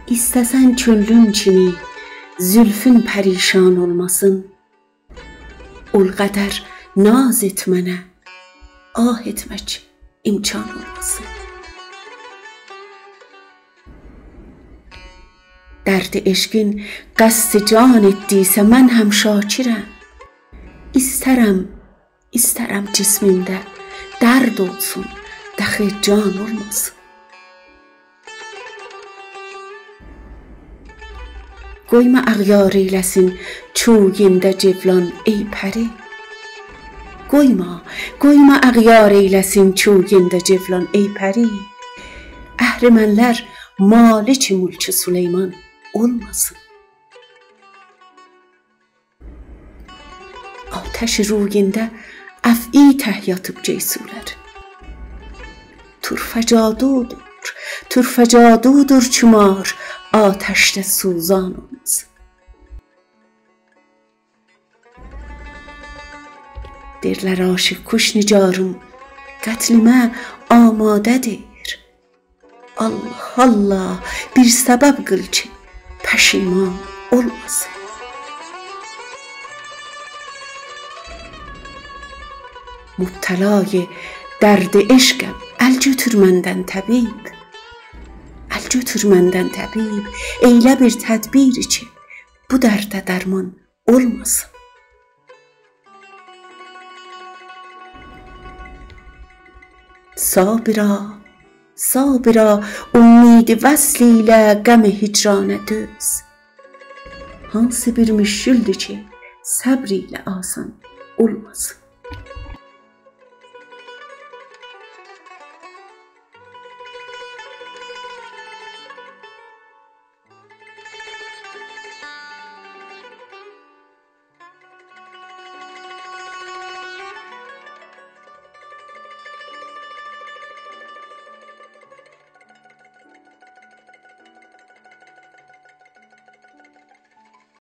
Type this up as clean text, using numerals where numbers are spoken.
İstesen çöllün çini, zülfün perişan olmasın. Ol qədər naz et mənə, ah etmək imkan olmasın. Dərd eşqin qəsd can etdiysə mən həm şakirəm. İstərəm cismimdə dərd olsun, dəxi can olmasın. Qoyma əğyar eyləsin çuyində cevlan ey pəri. Qoyma əğyar eyləsin çuyində cevlan ey pəri. Əhrimənlər maliki mülkü Süleyman olmasın. Ateş ruyində əf'i təhyatıb ceysulər. Turfəcadudur çumar, ateşdə suzan olmasın. Derlər aşıq kuş nicarım, qətlimə amadədir. Allah, Allah, bir səbəb qıl ki, pəşiman olmasın. Mübtəlay dərd eşqəm, əl götür məndən təbib. Əl götür məndən təbib, eylə bir tədbir ki, bu dərdə dərman olmasın. Sabira, ümmidi vəsl ilə qəm hicranə döz. Hansı bir müşküldür ki, səbr ilə asan olmasın.